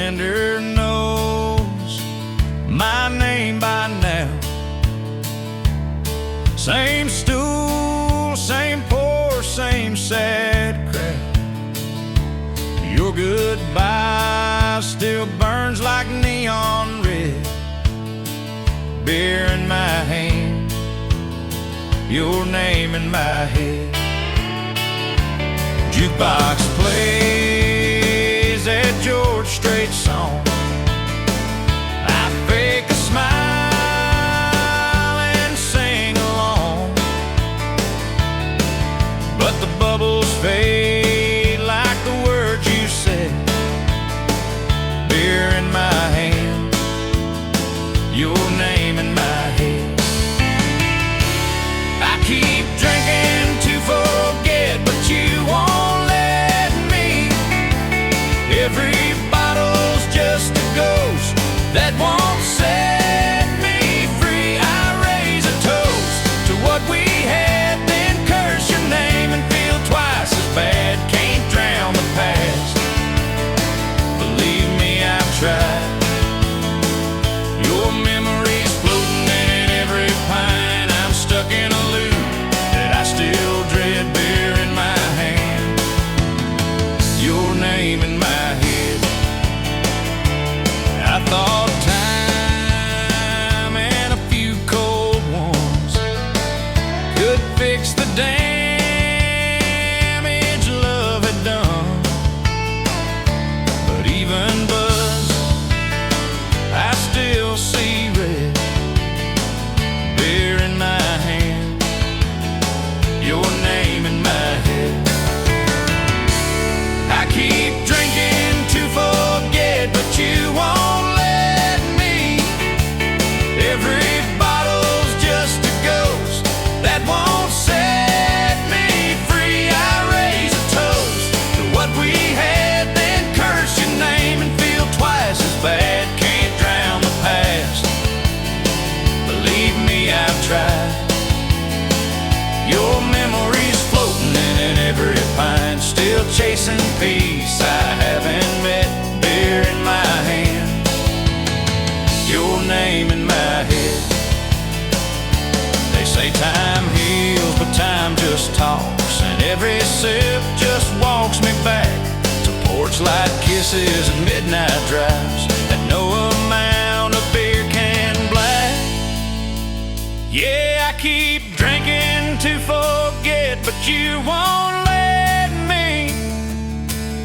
bartender knows my name by now. Same stool, same pour, same sad crowd. Your goodbye still burns like neon red. Beer in my hand, your name in my head. Jukebox plays that George Strait song. I fake a smile and sing along, but the bubbles fade like the words you said. Beer in my hand, your name in my head. I keep drinking to forget, but you won't let me. Every bottle's just a ghost that won't set me free. I raise a toast to what we had, then curse your name and feel twice as bad. Can't drown the past, believe me, I've tried. Your memory's floating in every pine. I'm stuck in a loop that I still dread. Beer in my hand, your name in my head. I thought time and a few cold ones could fix the damage love had done, but even buzz, I still see red. Beer in my hand, your name in my head. I keep drinking to forget, but you won't let me. Every bottle's just a ghost that won't set me free. I raise a toast to what we had, then curse your name and feel twice as bad. Can't drown the past, believe me, I've tried. Your memory's floating in every pine, still chasing peace I haven't met. Beer in my hand, your name in my head. They say time heals, but time just talks, and every sip just walks me back to porch light kisses and midnight drives that no amount of beer can black. Yeah, I keep drinking to forget, but you won't let me.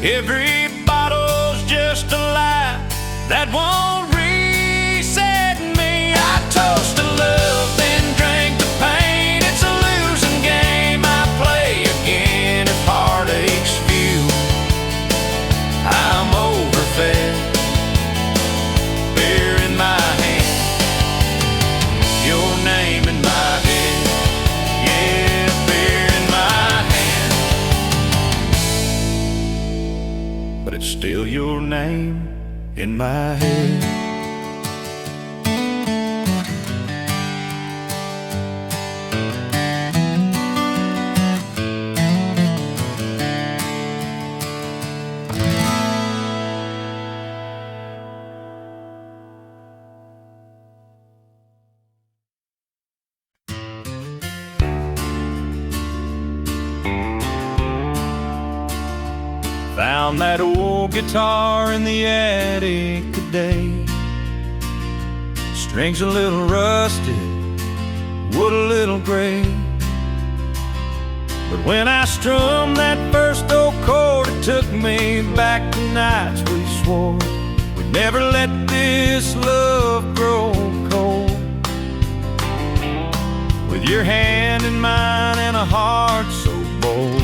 Every bottle's just a lie that won't reset me. I toast to love, then drink the pain. It's a losing game I play again. If heartache's fuel, I'm overfed. Beer in my hand, your name in my head. Yeah, beer in my hand, but it's still your name in my head. Found that old guitar in the attic today. Strings a little rusted, wood a little gray. But when I strummed that first old chord, it took me back to nights we swore we'd never let this love grow cold. With your hand in mine and a heart so bold,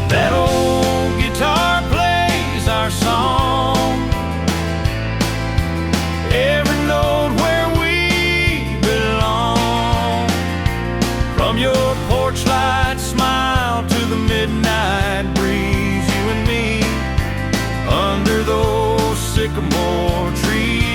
that old guitar plays our song. Every note where we belong. From your porch light smile to the midnight breeze, you and me under those sycamore trees.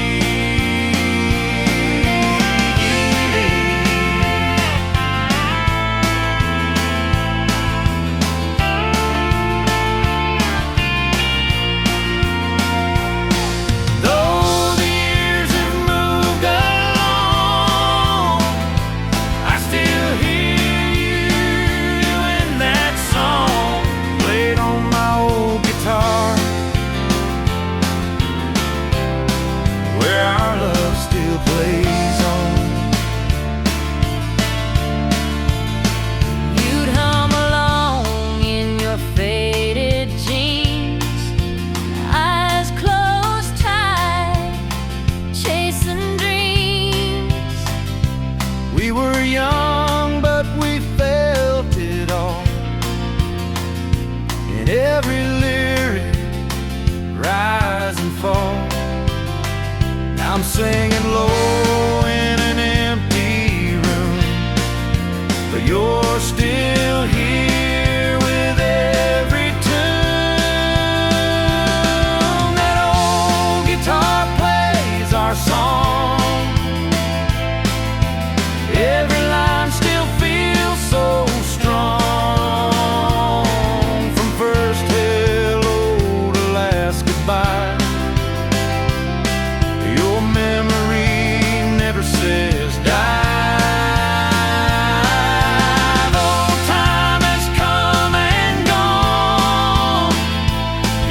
I'm singing low in an empty room, but you're still here with every tune. That old guitar plays our song. Every line still feels so strong. From first hello to last goodbye, your memory never says die. Though time has come and gone,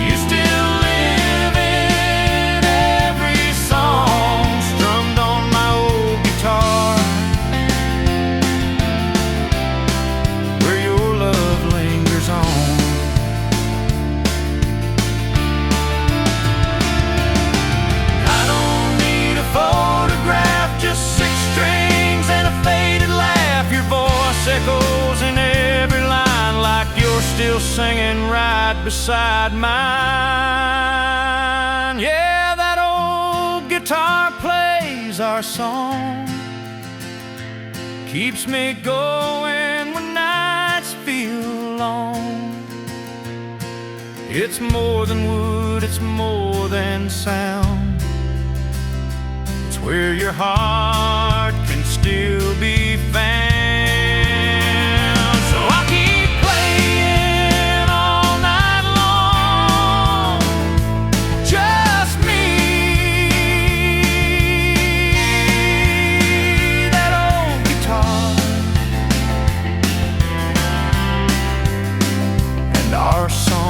you still live in every song strummed on my old guitar, where your love lingers on. I don't need a photograph, just six strings and a faded laugh. Your voice echoes in every line like you're still singing right beside mine. Yeah, that old guitar plays our song, keeps me going when nights feel long. It's more than wood, it's more than sound. It's where your heart can still be found. So I'll keep playing all night long, just me. That old guitar and our song.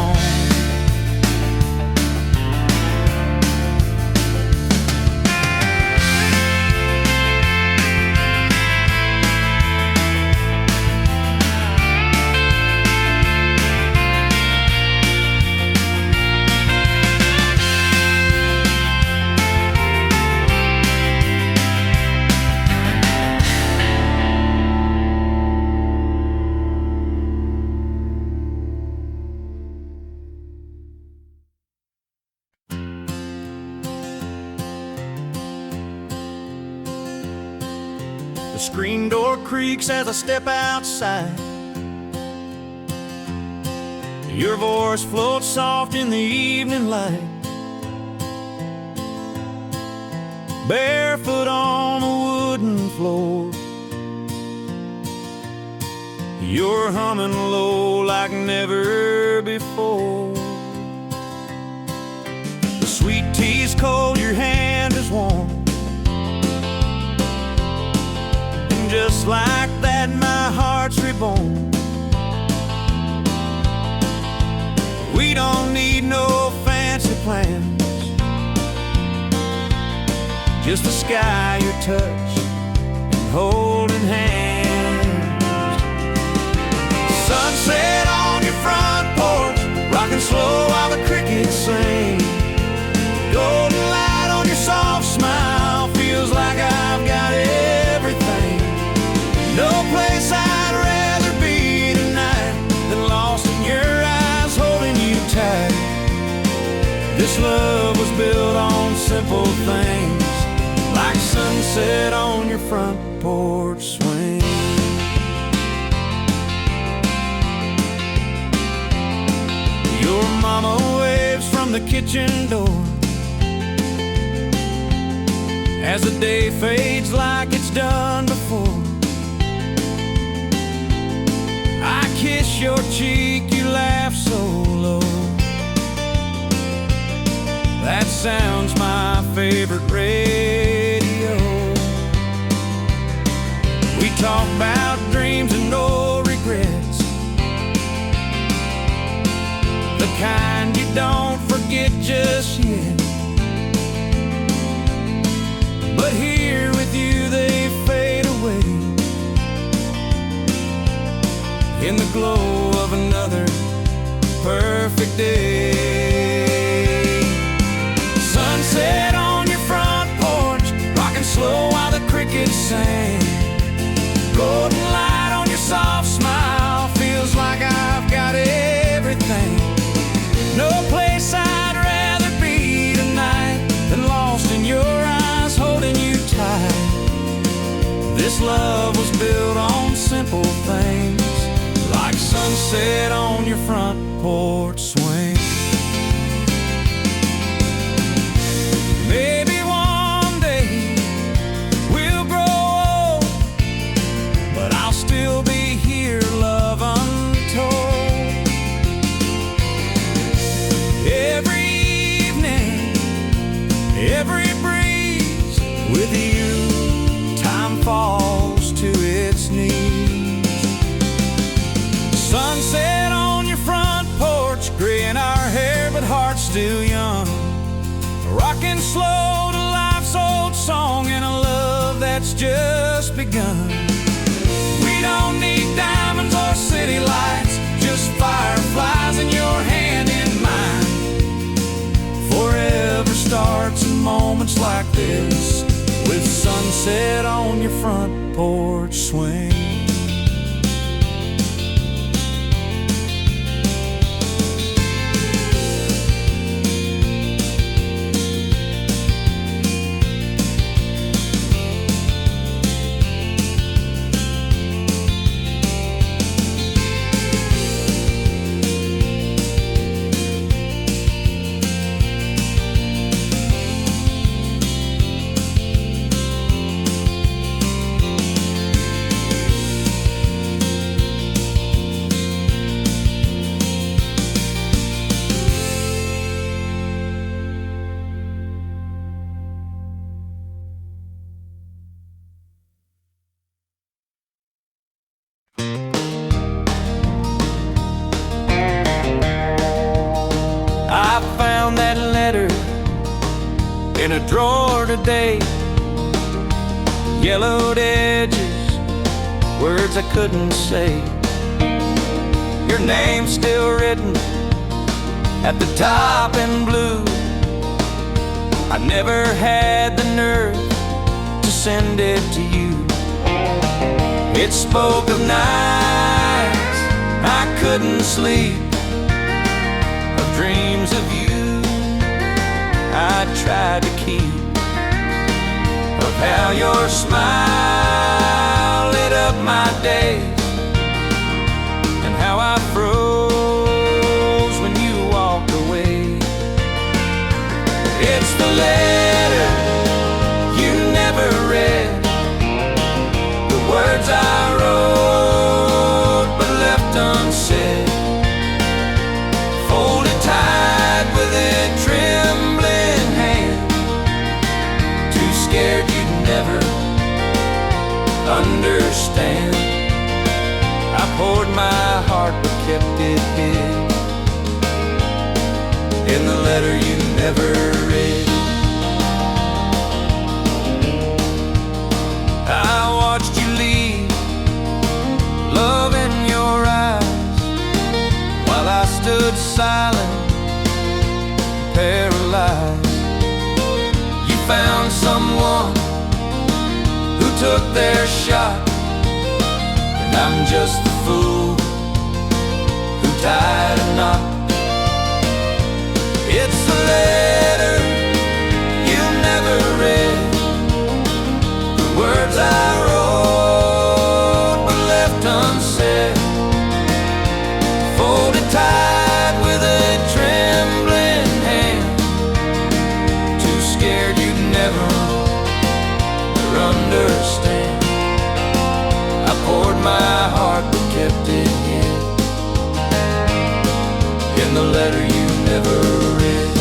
The screen door creaks as I step outside. Your voice floats soft in the evening light. Barefoot on the wooden floor, you're humming low like never before. The sweet tea's cold, your hand is warm. Just like that, my heart's reborn. We don't need no fancy plans, just the sky, your touch, and holding hands. Sunset on your front porch, rocking slow while the crickets sing. Golden light on your soft smile, feels like I've got everything. No place I'd rather be tonight than lost in your eyes, holding you tight. This love was built on simple things, like sunset on your front porch swing. Your mama waves from the kitchen door as the day fades like it's done before. I kiss your cheek, you laugh so low. That sound's my favorite radio. We talk about dreams and no regrets, the kind you don't forget just yet. But here with you they fade away in the glow of another perfect day. Sunset on your front porch, rocking slow while the crickets sing. Golden light on your soft smile, feels like I've got everything. No place I'd rather be tonight than lost in your eyes, love was built on simple things, like sunset on your front porch swing. Maybe one day we'll grow old, but I'll still be here, love untold. Every evening, every breeze, with you, time falls to its knees. Sunset on your front porch, gray in our hair but hearts still young, rocking slow to life's old song and a love that's just begun. We don't need diamonds or city lights, just fireflies in your hand in mine. Forever starts in moments like this, with sunset on your front porch swing. I found that letter in a drawer today, yellowed edges, words I couldn't say. Your name still written at the top in blue. I never had the nerve to send it to you. It spoke of nights I couldn't sleep, of dreams of you I tried to keep, of how your smile lit up my days, and how I froze when you walked away. It's the letter you never read, the words I wrote but left unsaid, folded tight with a trembling hand, too scared you'd never understand. I poured my heart but kept it hid in the letter you never read. I watched you leave, love in your eyes, while I stood silent, paralyzed. You found someone who took their shot, and I'm just the fool who tied a knot. It's a letter you never read, the words I wrote but left unsaid, folded tight with a trembling hand, too scared you'd never understand. I poured my heart but kept it hid in the letter you never read.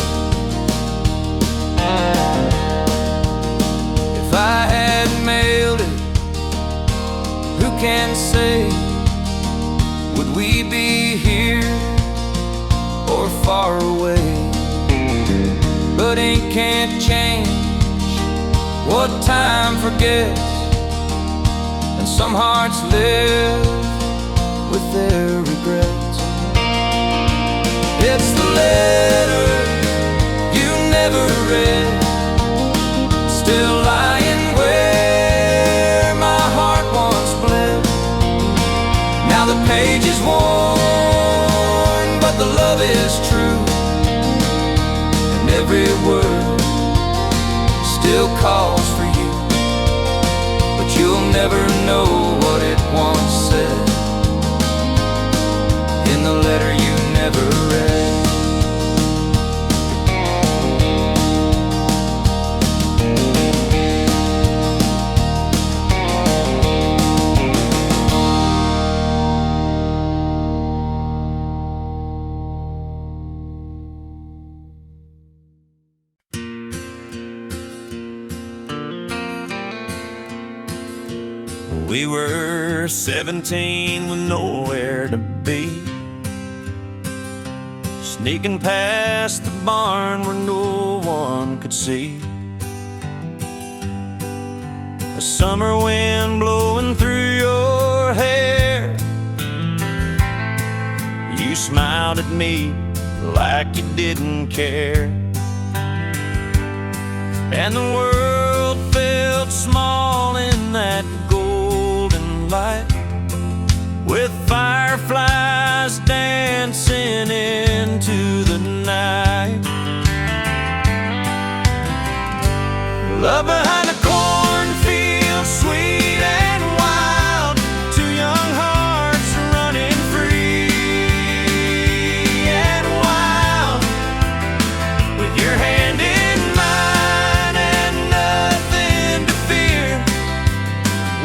If I had mailed it, who can say, would we be here or far away? But ink can't change what time forgets, and some hearts live with their regrets. It's the letter you never read, still lying where my heart once bled. Now the page is worn, but the love is true, and every word still calls for you, but you'll never never know what it once said in the letter you never read. We were 17 with nowhere to be, sneaking past the barn where no one could see. A summer wind blowing through your hair. You smiled at me like you didn't care, and the world felt small in that light, with fireflies dancing into the night. Love behind a cornfield, sweet and wild, two young hearts running free and wild, with your hand in mine and nothing to fear.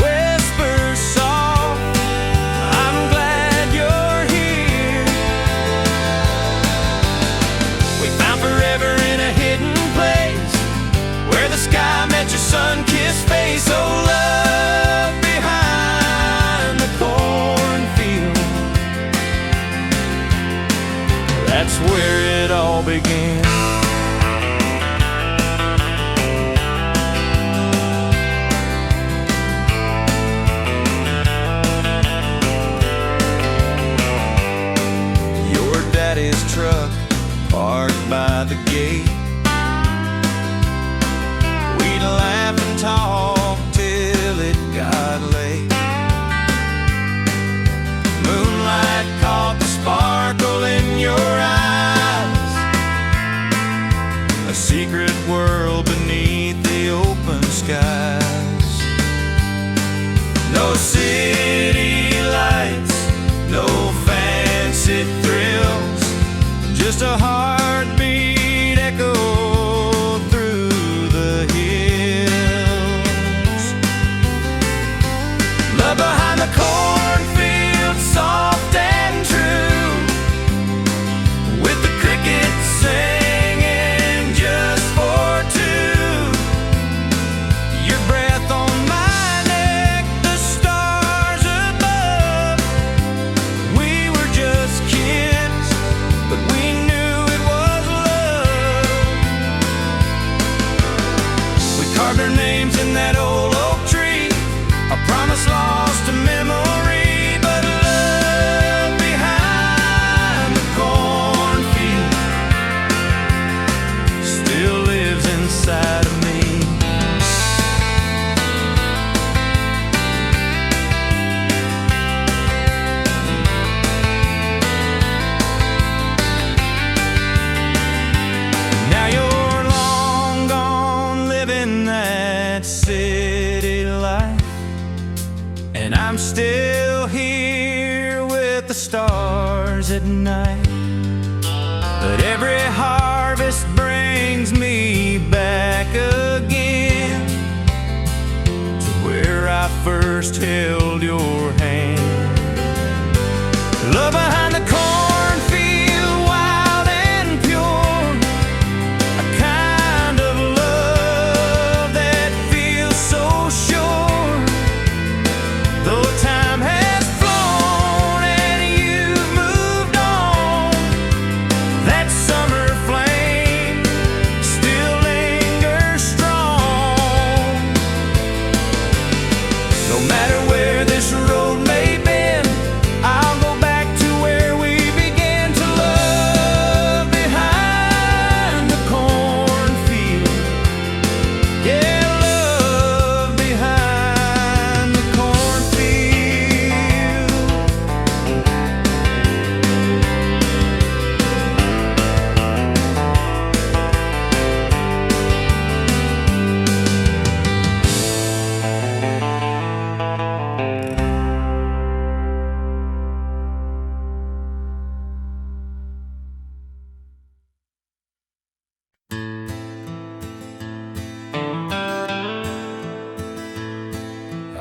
Whispers soft, I'm glad you're here. We found forever in a hidden place, where the sky met your sun-kissed face. Oh, love behind the cornfield, that's where it all began. Your daddy's truck parked by the gate. We'd laugh and talk till it got late. Moonlight caught the sparkle in your eyes, a secret world beneath the open skies. No city lights, no fancy thrills, just a heartbeat echo through the hills. Love behind the cornfield, soft and true, with the crickets singing just for two. Your breath on my neck, the stars above. We were just kids, but we knew it was love. We carved our names in that old oak tree, a promise lost to memory. But love behind the cornfield still lives inside of me. Now you're long gone, living that city life, and I'm still here with the stars at night. But every harvest brings me back again to where I first held your hand. Love behind the cornfield, wild and pure, a kind of love that feels so sure. Though time has flown and you've moved on, that summer flame still lingers strong. No matter where this road may bend, I'll go back to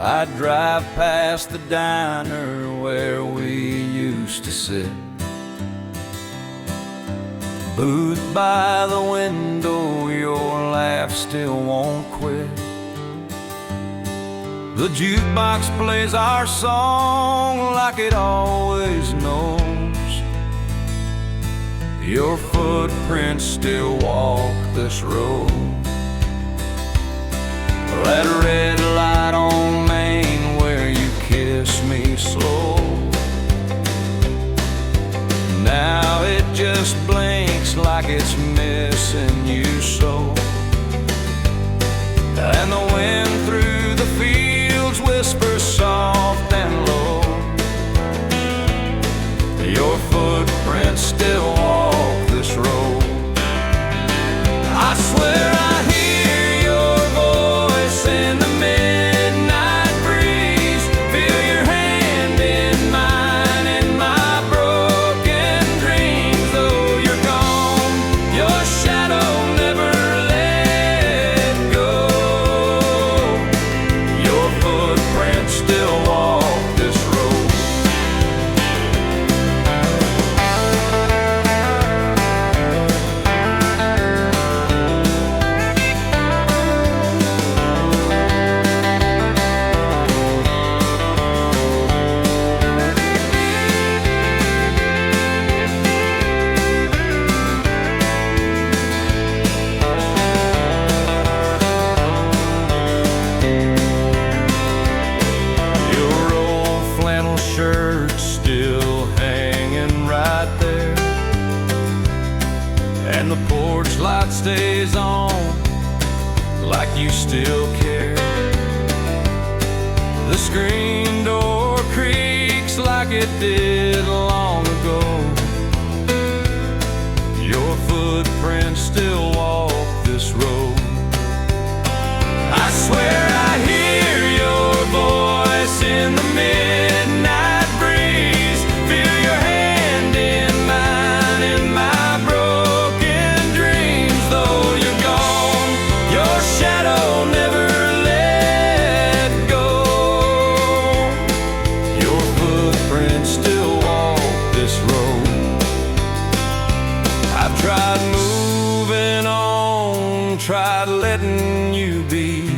I drive past the diner where we used to sit, booth by the window, your laugh still won't quit. The jukebox plays our song like it always knows. Your footprints still walk this road. That red light on Main where you kiss me slow, now it just blinks like it's missing you so. And the wind through the fields whispers soft and low. Your footprints still walk this road. I swear I hear your voice in the midnight breeze, feel your hand in mine in my broken dreams. Though you're gone, your shadow never let go. Your footprints still walk this road. Shirt still hanging right there, and the porch light stays on like you still care. The screen door creaks like it did long ago. Your footprints still walk this road. I swear I hear your voice in the midnight breeze, feel your hand in mine in my broken dreams. Though you're gone, your shadow never let go. Your footprints still walk this road. I've tried moving on, tried letting you be,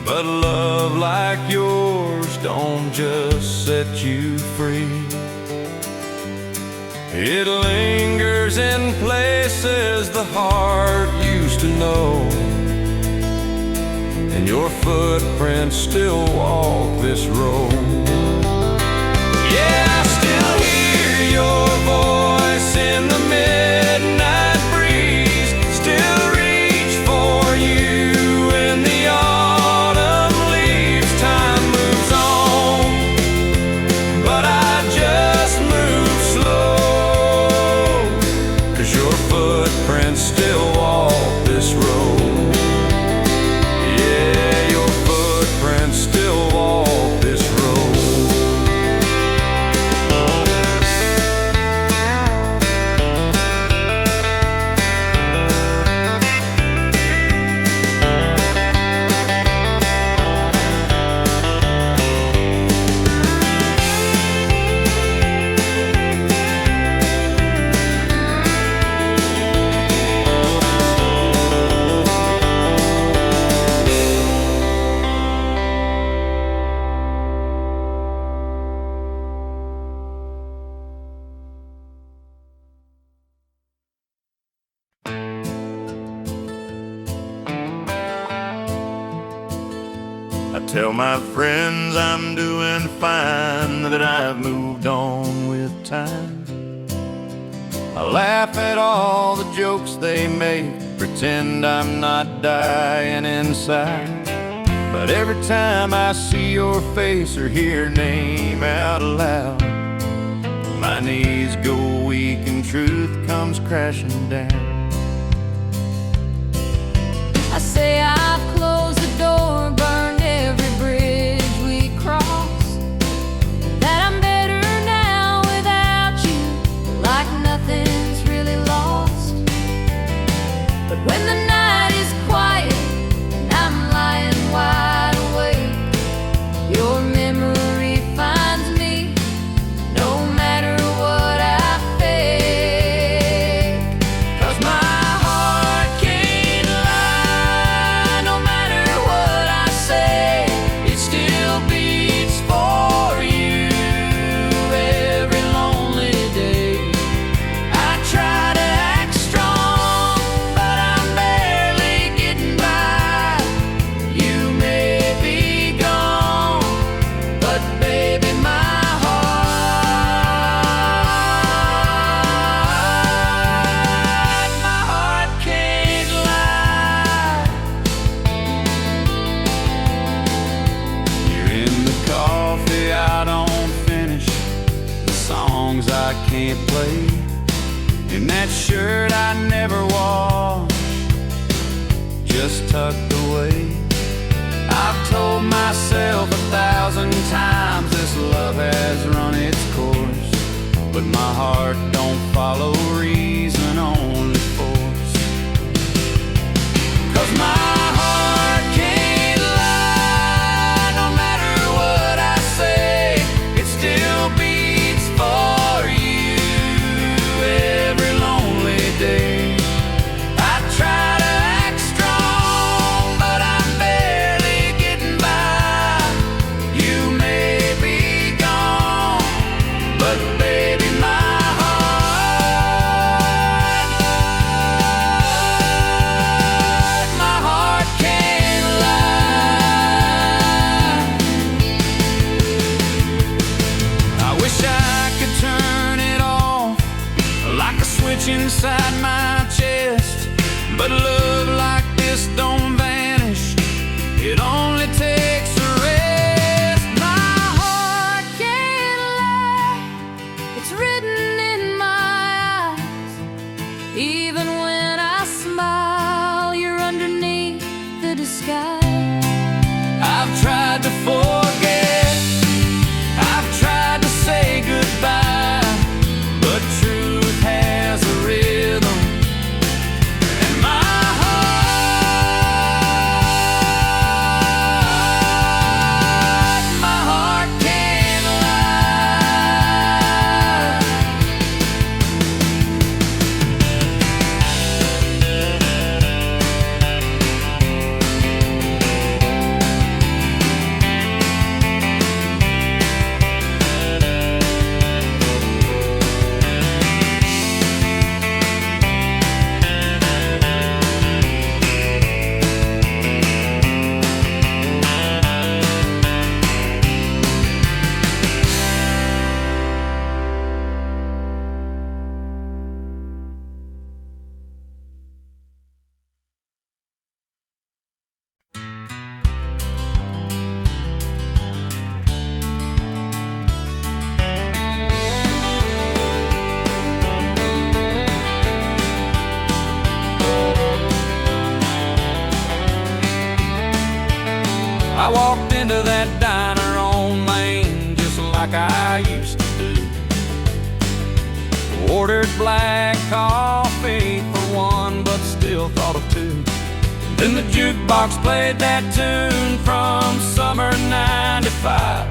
but love like yours don't just set you free. It lingers in places the heart used to know, and your footprints still walk this road. Yeah, I still hear your voice in the midnight breeze, still reach for you in the autumn leaves. Time moves on, but I just move slow, 'cause your footprints still walk this road. Yeah, your footprints still walk this road. I tell my friends I'm doing fine, that I've moved on with time. I laugh at all the jokes they make, pretend I'm not dying inside. But every time I see your face or hear your name out loud, my knees go weak and truth comes crashing down. I say I've closed the door, burned every bridge we crossed, that I'm better now without you, like nothing's really lost. But when the night is quiet and I'm lying wide just tucked away. I've told myself 1,000 times this love has run its course, but my heart don't follow reason, only force. 'Cause my heart can't lie, no matter what I say, it still beats for you every lonely day. I try to act strong, but I'm barely getting by. You may be gone, but baby, my heart can't lie. I wish I could turn it off like a switch inside my chest, but love like this don't vanish, it only takes a rest. My heart can't lie, it's written in my eyes. Even when I smile, you're underneath the disguise. I've tried to forget, I've tried to say goodbye, but truth has a rhythm, and my heart can't lie. I walked into that diner on Main just like I used to do. Ordered black coffee for one, but still thought of two. Then the jukebox played that tune from summer '95,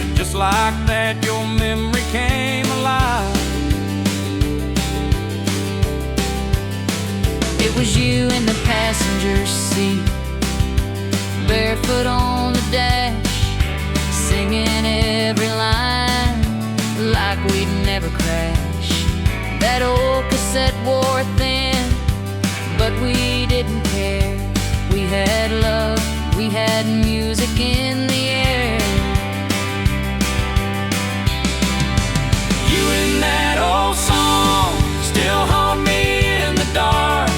and just like that your memory came alive. It was you in the passenger seat, barefoot on the dash, singing every line like we'd never crash. That old cassette wore thin, but we didn't care. We had love, we had music in the air. You and that old song still haunt me in the dark,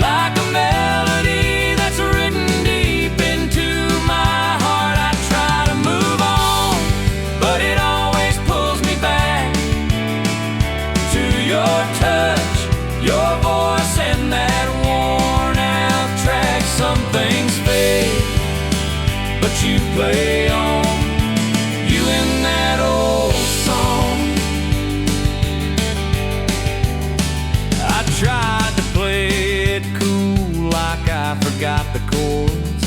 like a melody that's written deep into my heart. I try to move on, but it always pulls me back to your touch, your voice, and that worn out track. Some things fade, but you play on. You and that old song. I tried to play it cool like I forgot the chords,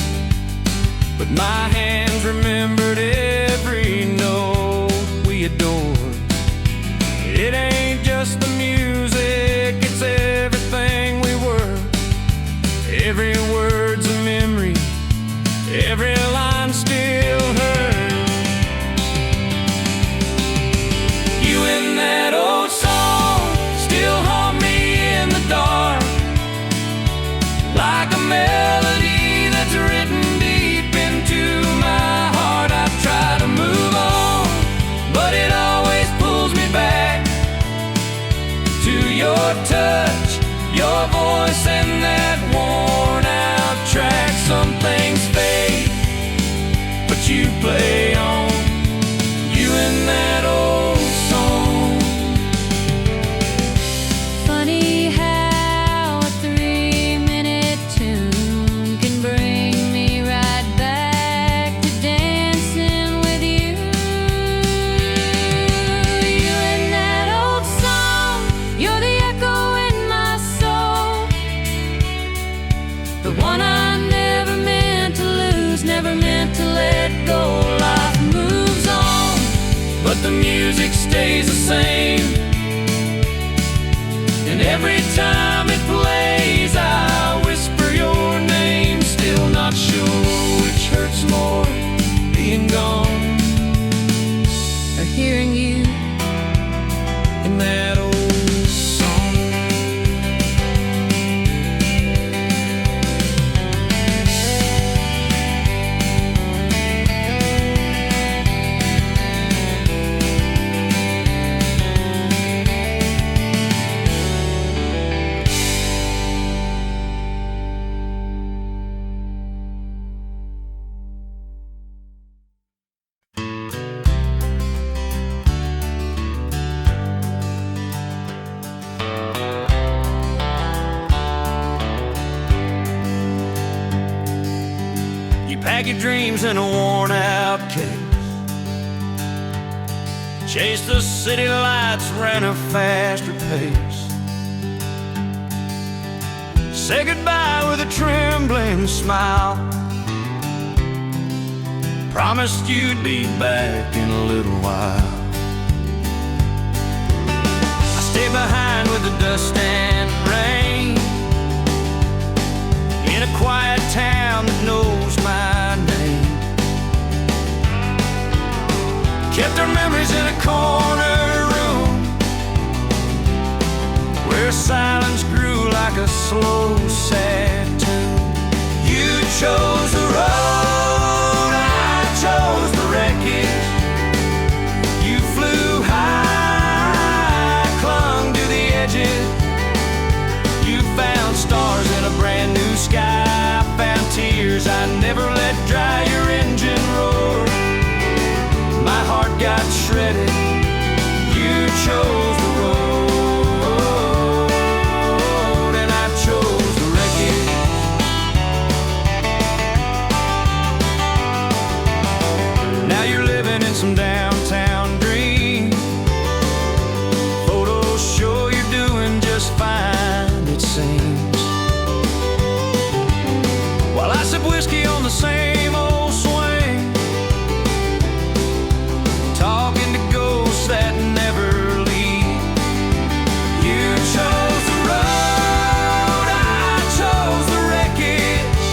but my hands remembered every note we adored. It ain't just the music, it's everything we were. Every word's a memory, every line still hurts. You and that old song still haunt me in the dark, like a melody that's written deep into my heart. I try to move on, but it always pulls me back to your touch, your voice, and that worn out track. Some things fade, but you play on. You and that old song. Funny how a 3-minute the one I never meant to lose, never meant to let go. Life moves on, but the music stays the same. And every time it plays, I whisper your name. Still not sure which hurts more, being gone or hearing you in that old song. Pack your dreams in a worn-out case. Chase the city lights, ran a faster pace. Say goodbye with a trembling smile. Promised you'd be back in a little while. I stay behind with the dust and rain, in a quiet town that knows my name. Kept our memories in a corner room, where silence grew like a slow, sad tune. You chose the road, I chose the wreckage. You flew high, clung to the edges. You found stars in a brand new sky, found tears I never let dry your engine roar. My heart got shredded, you chose the road, and I chose the wreckage. Now you're living in some downtown dream. Photos show you're doing just fine, it seems. While I sip whiskey on the same old swing, talking to ghosts that never leave. You chose the road, I chose the wreckage.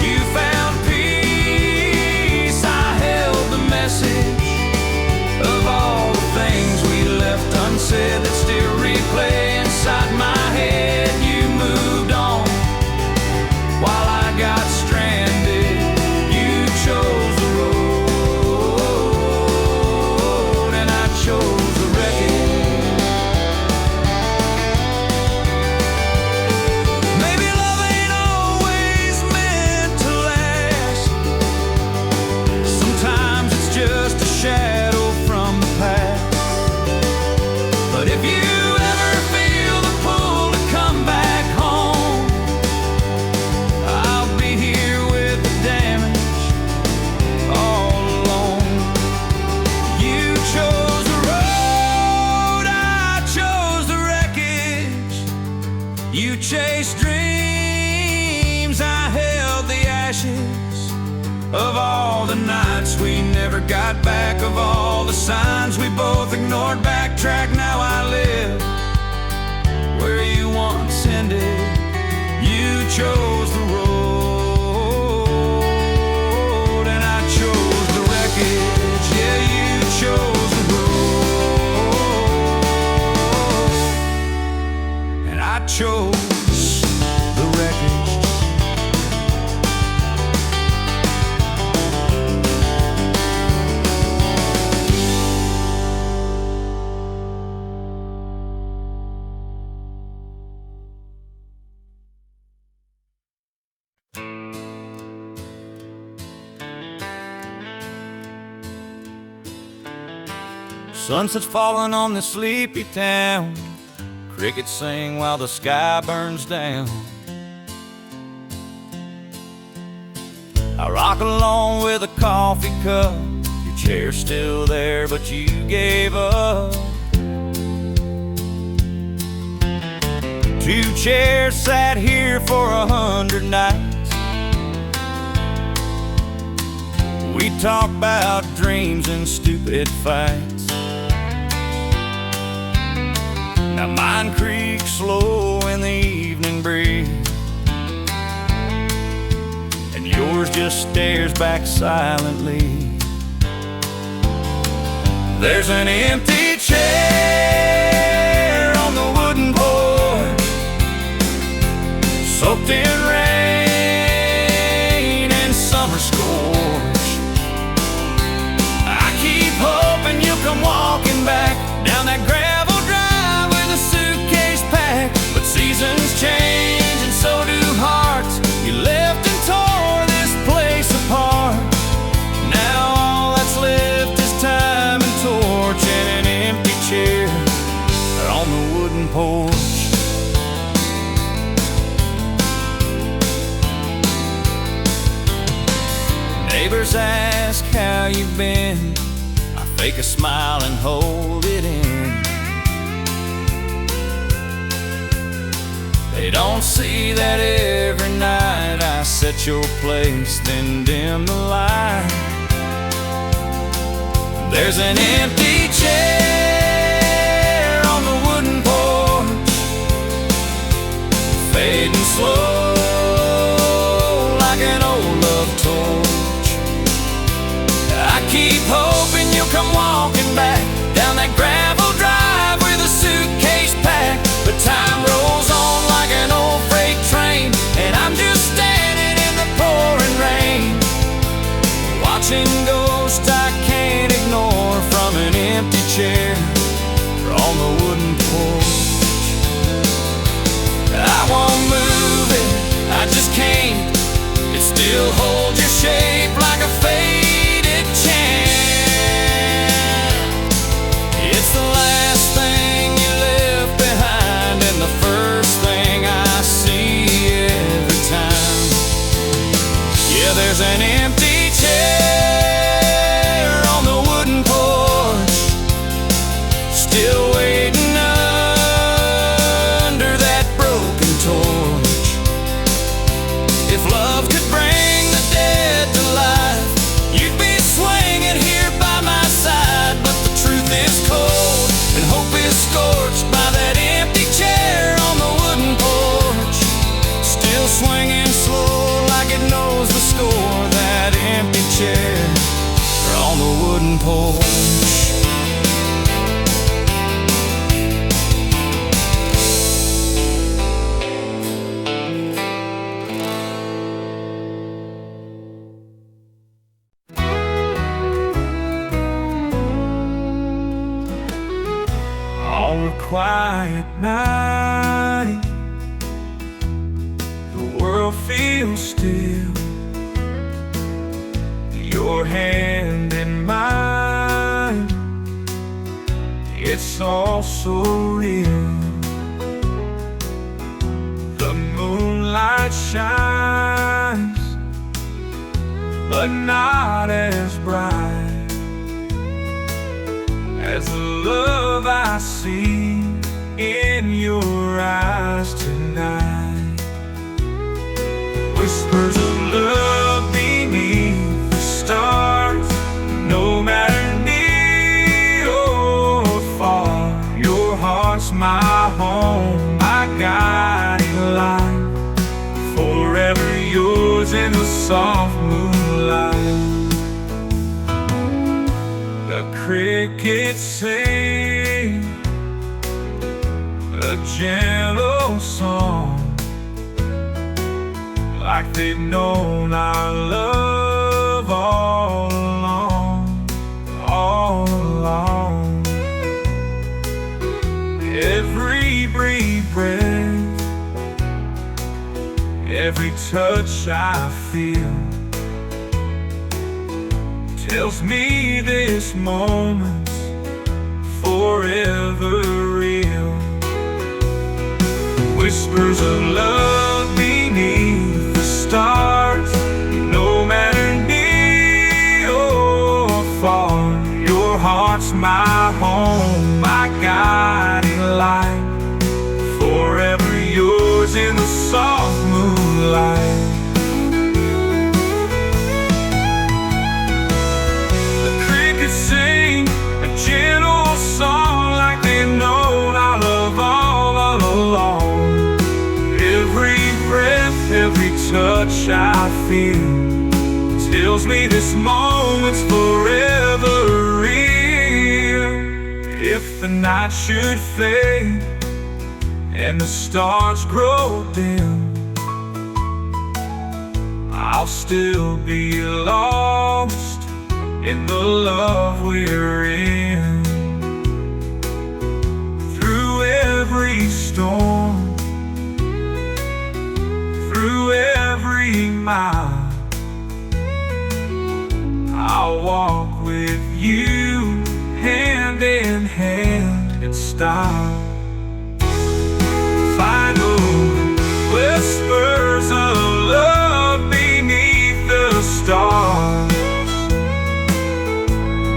You found peace, I held the message of all the things we left unsaid that still replay inside my head. You moved on while I got stranded. You chose the road, and I chose the wreckage. Maybe love ain't always meant to last. Sometimes it's just a shadow from the past. But if you ever feel the pull to come back home, I'll be here with the damage all alone. You chose the road, I chose the wreckage. You chased dreams, I held the ashes of all the nights we never got back, of all the signs we both ignored. Backtrack, now I live where you once ended. You chose the road, and I chose the wreckage. Yeah, you chose the road, and I chose the wreckage. Sunset's falling on this sleepy town. Crickets sing while the sky burns down. I rock along with a coffee cup. Your chair's still there, but you gave up. 2 chairs sat here for 100 nights. We talk about dreams and stupid fights. Now mine creaks slow in the evening breeze, and yours just stares back silently. There's an empty chair on the wooden porch, soaked in rain and summer scorch. I keep hoping you'll come walking back down that gravel drive with a suitcase packed. But seasons change and so do hearts. You left and tore this place apart. Now all that's left is time and torch and an empty chair on the wooden porch. Neighbors ask how you've been. I fake a smile and hold it in. They don't see that every night I set your place, then dim the light. There's an empty chair on the wooden porch, fading slow like an old love torch. I keep hoping you'll come walking back down that gravel drive with a suitcase packed. But time rolls on like an old freight train, and I'm just standing in the pouring rain, watching ghosts I can't ignore from an empty chair on the wooden porch. I won't move it, I just can't. It still holds your shape like a faded chant. It's the last thing you left behind and the first thing I see every time. Yeah, there's an empty chair on the wooden porch, still waiting under that broken torch. If love could bring the dead to life, you'd be swinging here by my side. But the truth is cold and hope is scorched by that empty chair on the wooden porch, still swinging slow like it knows the score. That empty chair on the wooden porch. On a quiet night, the world feels still. Your hand in mine, it's all so real. The moonlight shines, but not as bright as the love I see in your eyes tonight. Whispers of love beneath the stars, no matter near or far. Your heart's my home, my guiding light, forever yours in the soft moonlight. The crickets sing a gentle song, like they've known our love all along, all along. Every breath, every touch I feel tells me this moment's forever real. Whispers of love beneath the stars, no matter near or far. Your heart's my home, my guiding light, forever yours Every touch I feel tells me this moment's forever real. If the night should fade and the stars grow dim, I'll still be lost in the love we're in. Through every storm, through every mile, I'll walk with you hand in hand in style. Final whispers of love beneath the stars.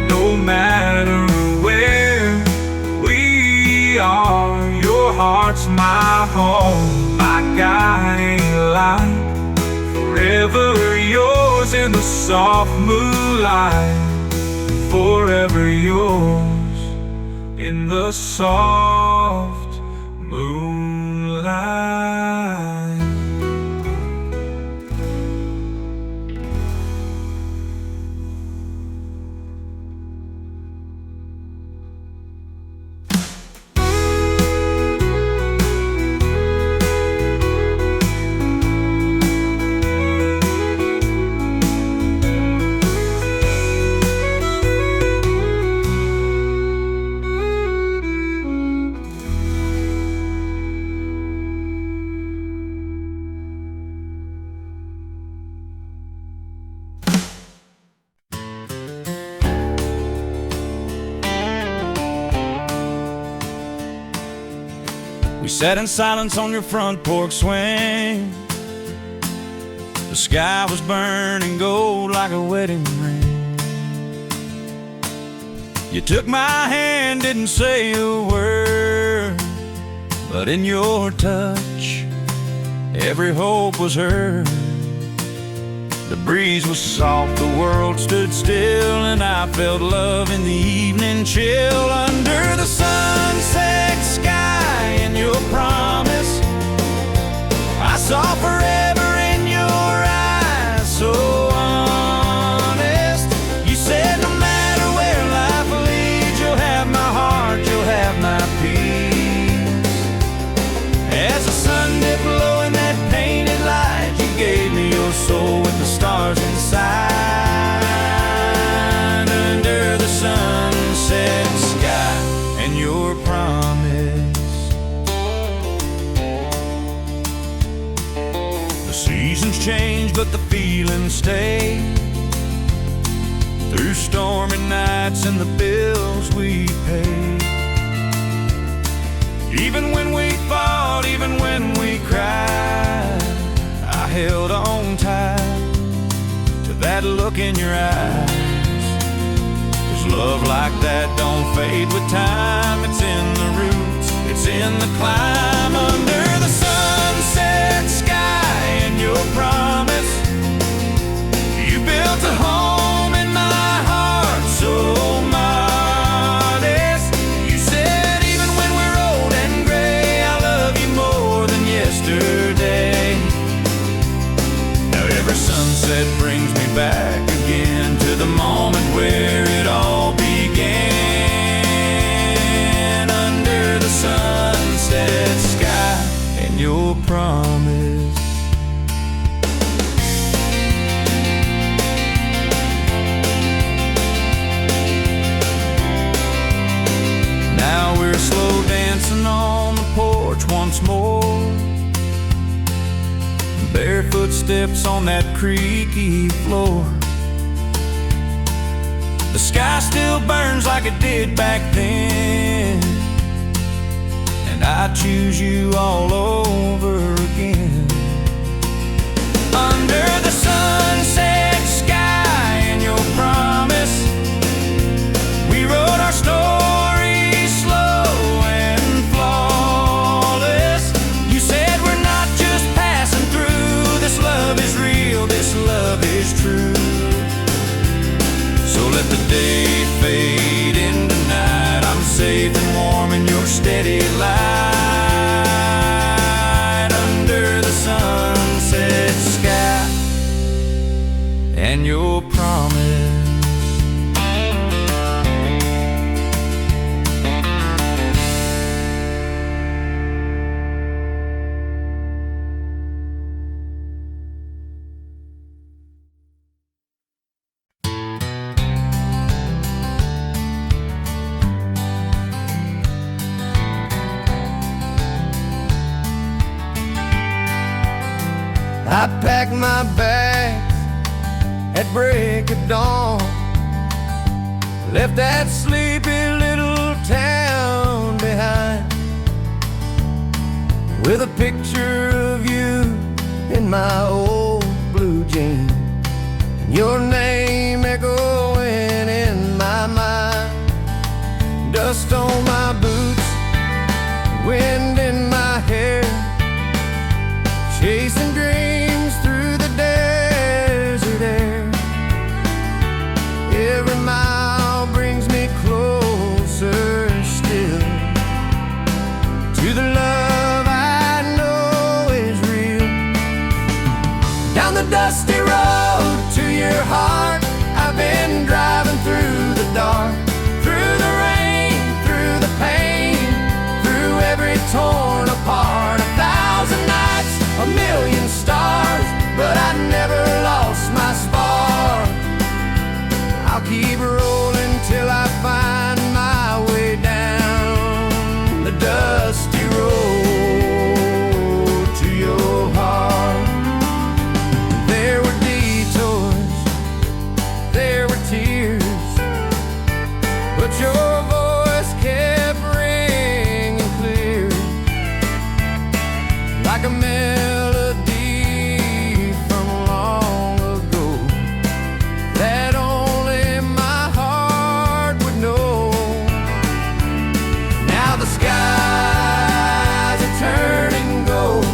No matter where we are, your heart's my home, my guiding light. Forever yours in the soft moonlight. Forever yours in the soft moonlight. We sat in silence on your front porch swing. The sky was burning gold like a wedding ring. You took my hand, didn't say a word, but in your touch, every hope was heard. The breeze was soft, the world stood still, and I felt love in the evening chill. Under the sunset sky and your promise, I saw forever in your eyes, so honest. You said no matter where life leads, you'll have my heart, you'll have my peace. As the sun dipped low in that painted light, you gave me your soul with the stars inside. Under the sunset sky and your promise, the seasons change but the feelings stay. Through stormy nights and the bills we pay, even when we fought, even when we cried, I held on tight to that look in your eyes. 'Cause love like that don't fade with time. It's in the roots, it's in the climb. Under the sunset sky and your promise, you built a home in my heart, so modest. You said even when we're old and gray, I love you more than yesterday. Now every sunset brings me back again to the moment where it all began. Under the sunset sky and your promise. Now we're slow dancing on the porch once more, barefoot steps on that creaky floor. The sky still burns like it did back then, and I choose you all over again. Under the sunset sky and your promise, we wrote our story slow and flawless. You said we're not just passing through, this love is real, this love is true. So let the day fade into night, I'm safe and warm in your steady light. and your promise. I packed my bags at break of dawn, left that sleepy little town behind, with a picture of you in my old blue jeans, and your name echoing in my mind. Dust on my boots, wind in my hair, chasing dreams through the desert air. Every mile brings me closer still to the love I know is real. Down the dusty road to your heart, I've been driving through the dark, through the rain, through the pain, through every torn apart. 1,000 nights, a million stars, but I never lost my spark. I'll keep rolling till I find my way down the dusty road to your heart. There were detours, there were tears, but your voice kept ringing clear, like a melody from long ago that only my heart would know. Now the skies are turning gold,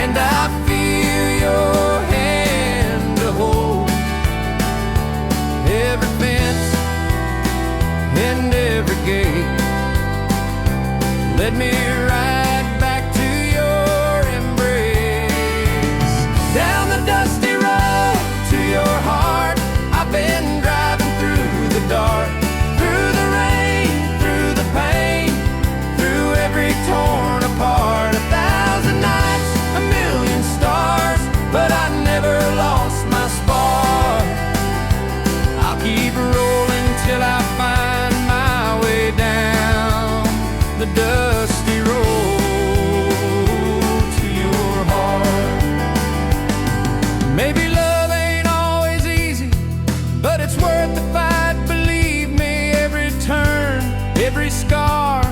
and I feel your hand to hold. Every fence and every gate led me right back to your embrace. Down the dusty road to your heart, I've been driving through the dark, through the rain, through the pain, through every torn apart. 1,000 nights, a million stars, but I never lost my spark. I'll keep rolling till I find my way down the dusty road to your heart. Maybe love ain't always easy, but it's worth the fight. Believe me, every turn, every scar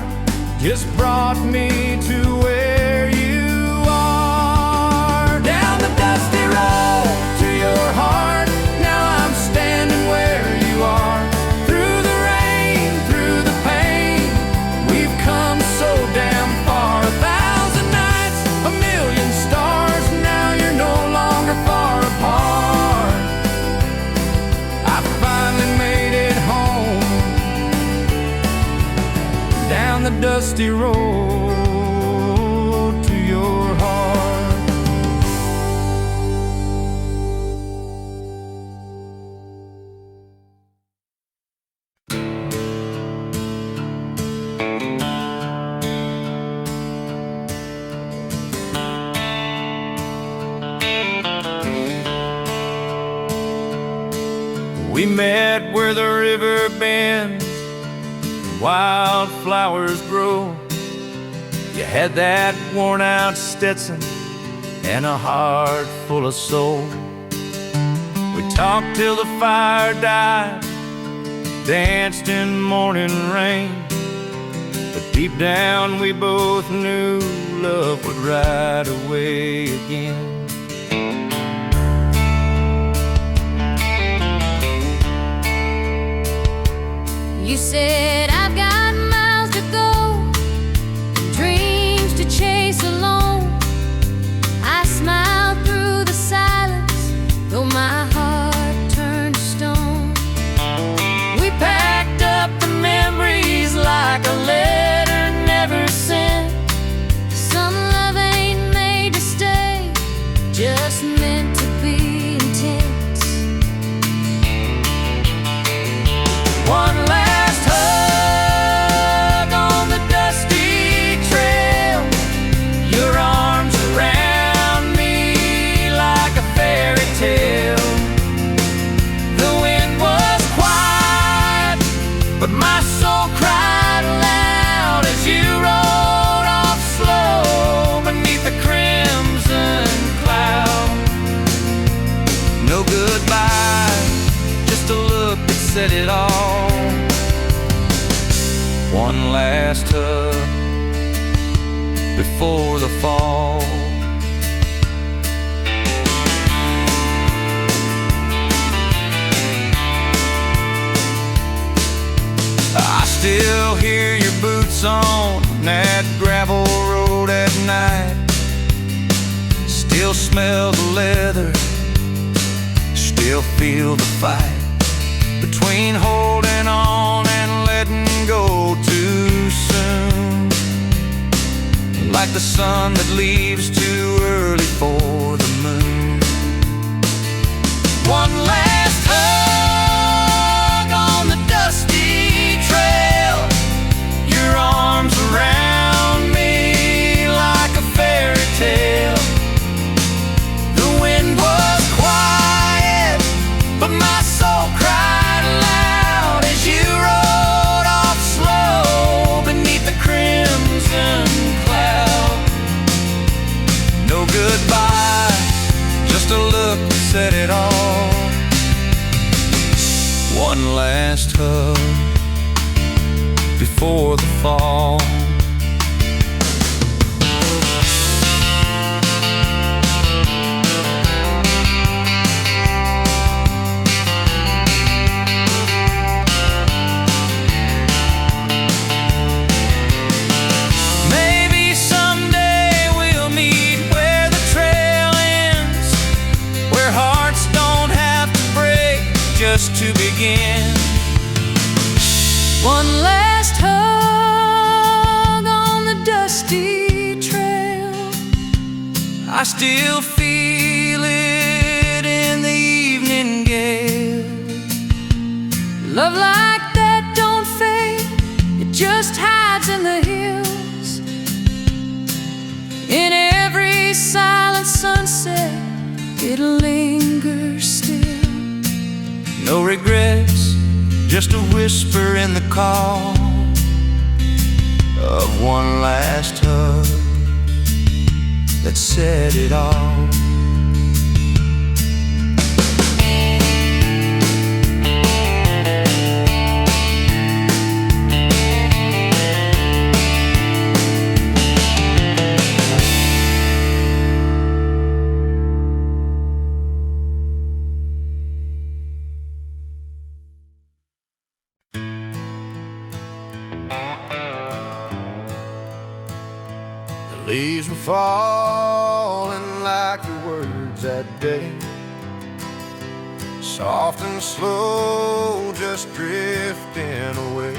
just brought me to where you are. Down the dusty road to your heart, now I'm standing where you are. Through the rain, through the pain, we've come so damn far. 1,000 nights, a million stars, now you're no longer far apart. I finally made it home, down the dusty road to your heart. We met where the river bends, wildflowers grow. You had that worn-out Stetson and a heart full of soul. We talked till the fire died, danced in morning rain, but deep down we both knew love would ride away again. You said I've got miles to go, dreams to chase alone. I smiled through the silence, though my heart turned to stone. We packed up the memories like a letter never sent. Some love ain't made to stay, just meant to be intense. last hug before the fall. I still hear your boots on that gravel road at night. Still smell the leather, still feel the fight between holding on and letting go too soon. Like the sun that leaves too early for the moon. One last hug on the dusty trail, your arms around me like a fairy tale. The wind was quiet, but my soul cried loud as you rode off slow beneath the crimson cloud. No goodbye, just a look that said it all. One last hug before the fall. Maybe someday we'll meet where the trail ends, where hearts don't have to break just to begin. One last hug on the dusty trail. I still feel it in the evening gale. Love like that don't fade, it just hides in the hills. In every silent sunset, it lingers still. No regrets, just a whisper in the call of one last hug that said it all. The leaves were falling like your words that day, soft and slow, just drifting away.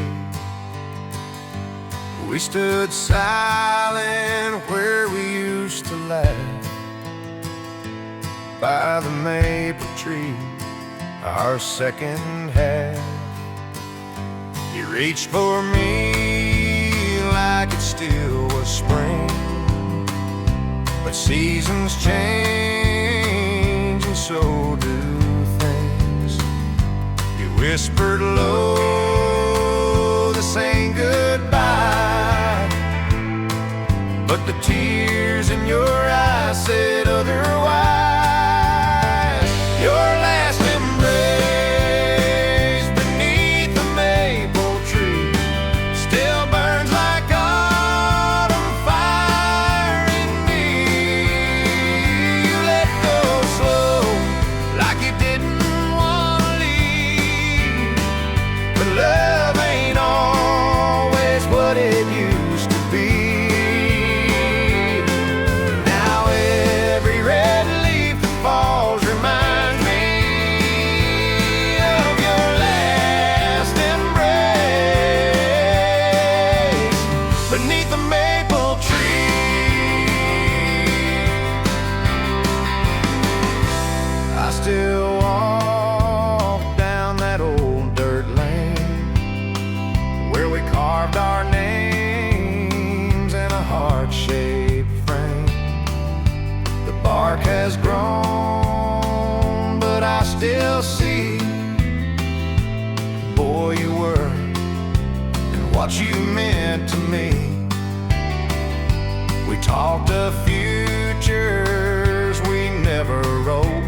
We stood silent where we used to laugh, by the maple tree, our second half. You reached for me like it still was spring, but seasons change and so do things. You whispered low, this ain't goodbye, but the tears in your eyes said otherwise. Your last embrace beneath the maple tree still burns like autumn fire in me. You let go slow, like you didn't want to leave, but love ain't always what it used to be. Now every red leaf that falls reminds me of your last embrace beneath the maple tree. I still walk down that old dirt lane where we carved our names in a heart-shaped frame. The bark has grown, but I still see boy you were and what you meant to me. We talked of futures we never wrote,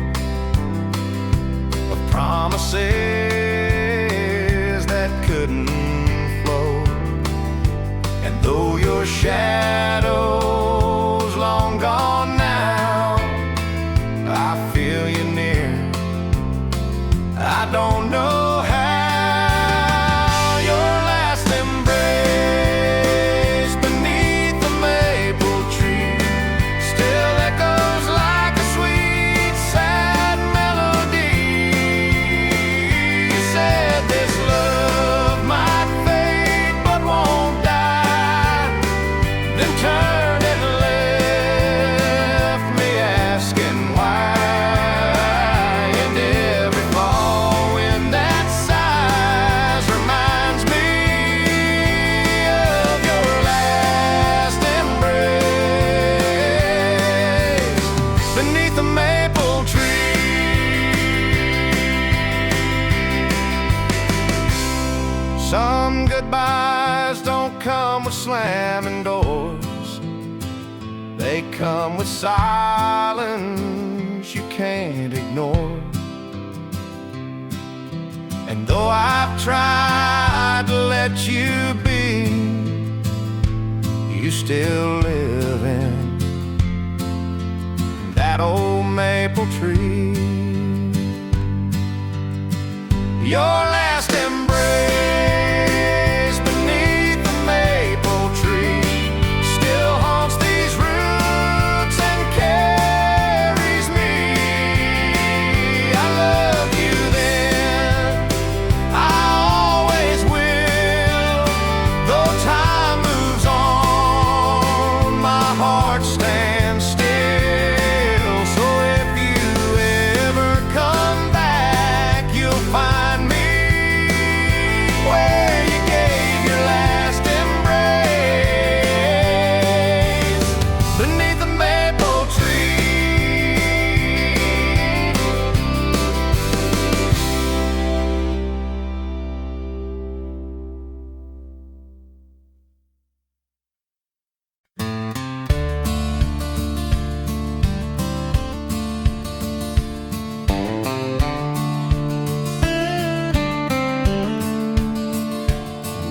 of promises that couldn't flow, the maple tree. Some goodbyes don't come with slamming doors. They come with silence you can't ignore. And though I've tried to let you be, you still live in that old maple tree. Your last embrace beneath the maple tree still haunts these roots and carries me. I love you then, I always will. Though time moves on, my heart stands still. So if you ever come back, you'll find me where you gave your last embrace, beneath the maple tree.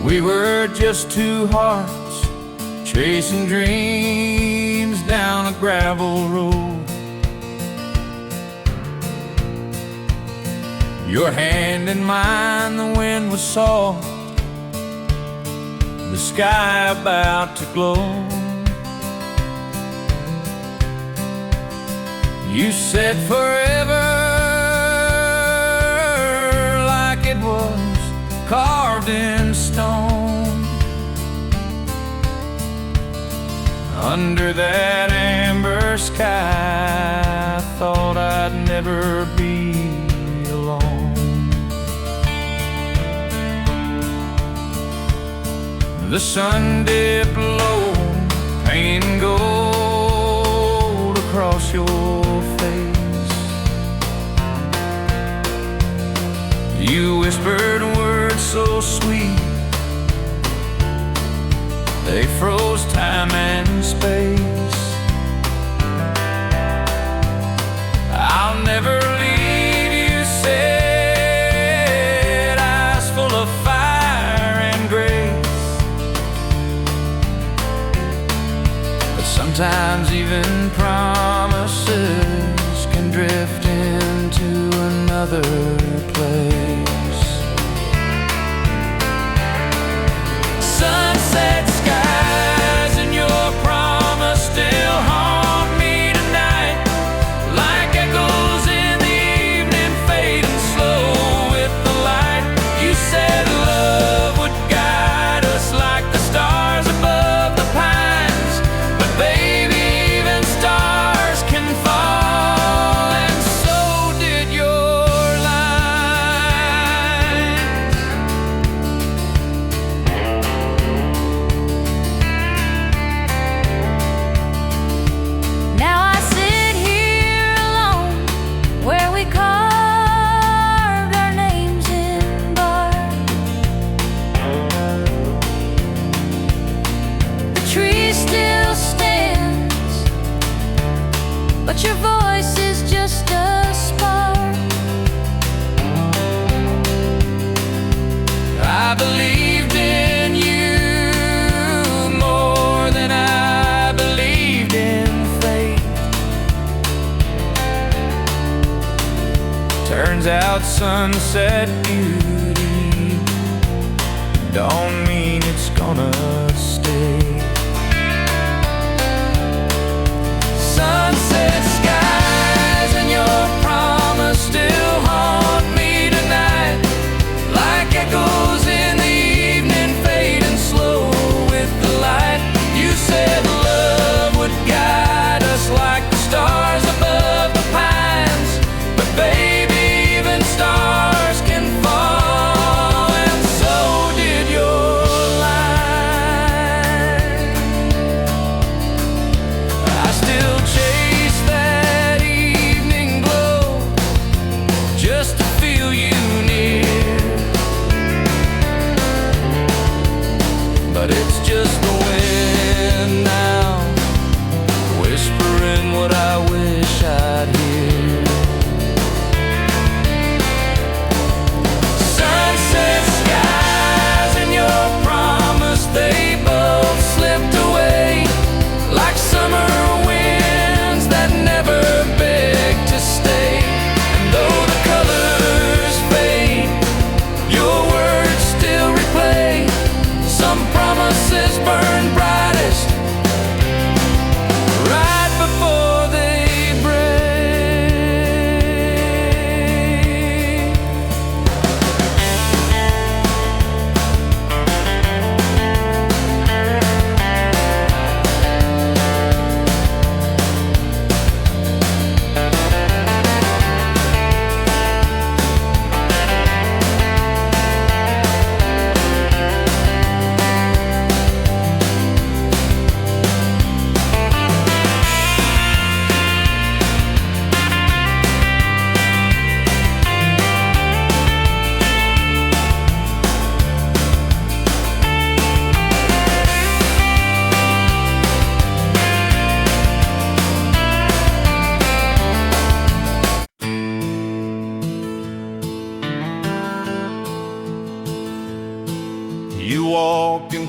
We were just two hearts chasing dreams down a gravel road. Your hand in mine, the wind was soft, the sky about to glow. You said forever like it was carved in stone. Under that amber sky, I thought I'd never be alone. The sun dipped low, painting gold across your face. You whispered words so sweet, they froze time and space. I'll never leave, you said, eyes full of fire and grace. But sometimes even promises can drift into another place. Sunset skies and your promise still haunt me tonight, like echoes in the evening fading slow with the light. You said love would guide us like the stars above the pines, but baby, even stars can fall, and so did your line. Now I sit here alone where we carved our names in bark. The tree still stands, but your voice is just a spark. I believed in you more than I believed in fate. Turns out sunset beauty don't mean it's gonna stay. Sunset skies and your promise still haunt me tonight, like echoes in the evening fading slow with the light. You said love would guide us like the stars above the pines, but baby, even stars can fall, and so did your line. I still chase that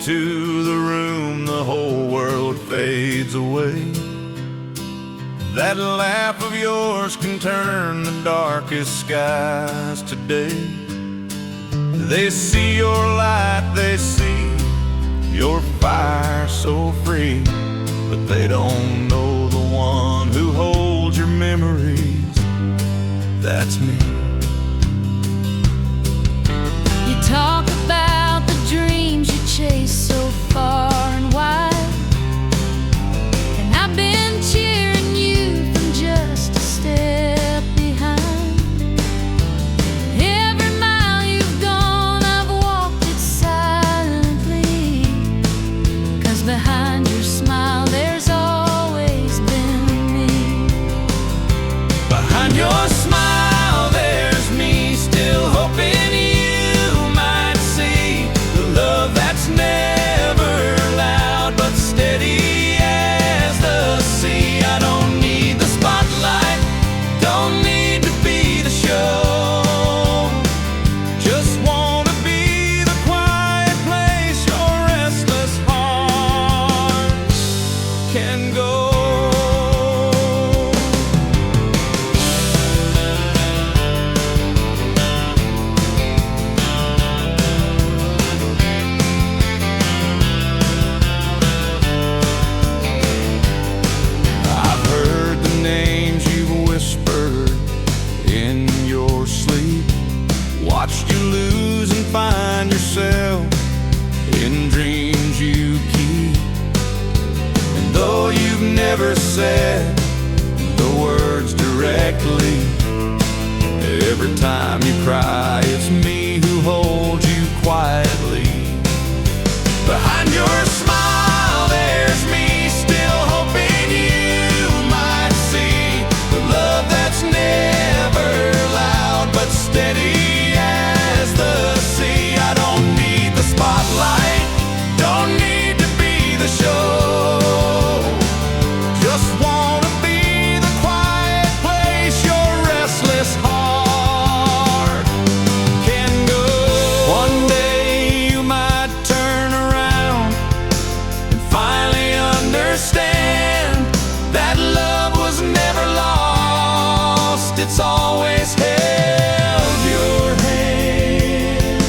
into the room, the whole world fades away. That laugh of yours can turn the darkest skies today. They see your light, they see your fire so free, but they don't know the one who holds your memories. That's me. You talk about the dreams you chase so far and wide, and I've been cheering you from just a step behind. Every mile you've gone, I've walked it silently, 'cause behind your smile there's always been me. Behind your smile there's me, still hoping you might see the love that's never loud but steady as the sea. I don't need the spotlight, don't need to be the show, just wanna be the quiet place your restless heart can go. I've heard the names you've whispered in your sleep, watched you lose and find yourself in dreams you keep. And though you've never said the words directly, every time you cry it's me who holds you quietly. Behind your smile there's me, still hoping you might see the love that's never loud but steady as the sea. I don't need the spotlight, don't need to be the show, just wanna be the quiet place your restless heart can go. One day you might turn around and finally understand that love was never lost, it's always held your hand.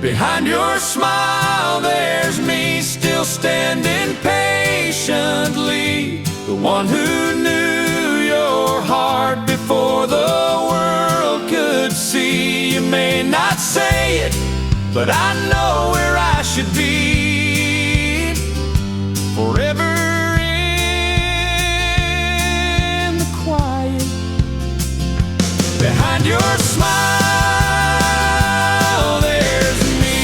Behind your smile there's me, still standing patiently, the one who knew your heart before the world could see. You may not say it, but I know where I should be, forever in the quiet. Behind your smile there's me.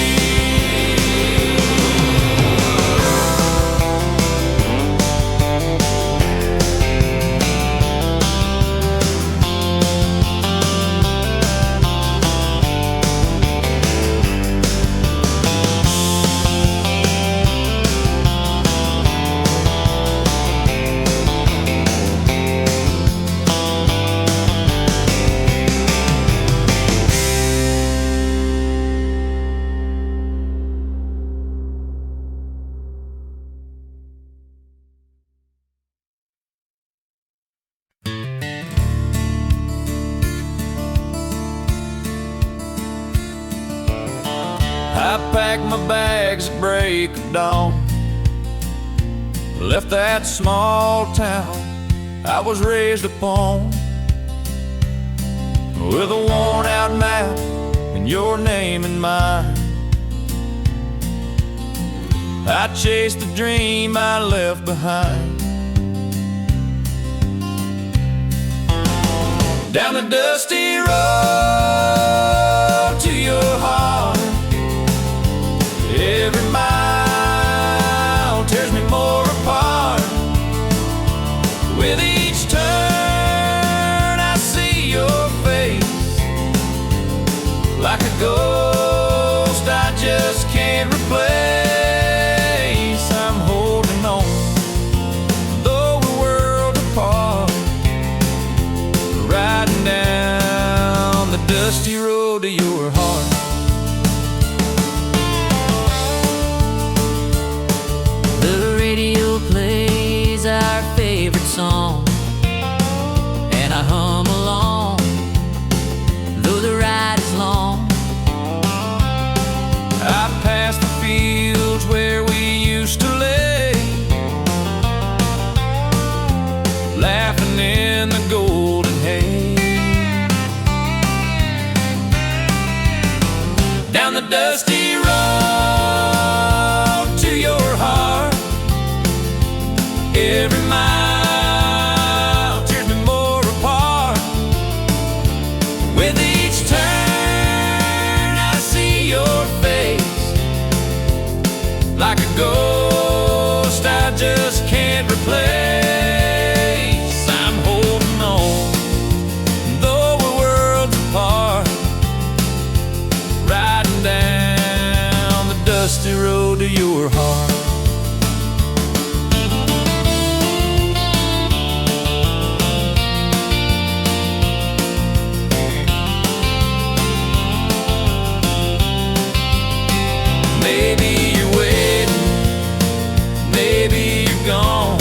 I packed my bags at break of dawn, left that small town I was raised upon, with a worn out map and your name in mine. I chased the dream I left behind, down the dusty road to your heart. Every mile tears me more apart. With each turn I see your face, like a ghost I just can't replace. I'm holding on, though we're worlds apart, riding down the dusty road to your heart. song, and I hum along, though the ride is long. I pass the fields where we used to lay, laughing in the golden hay. Down the dusty road to your heart, every mile tears me more apart. With each turn I see your face, like a ghost I just can't replace. I'm holding on, though we're worlds apart, riding down the dusty road to your heart. Maybe you're waiting, maybe you're gone,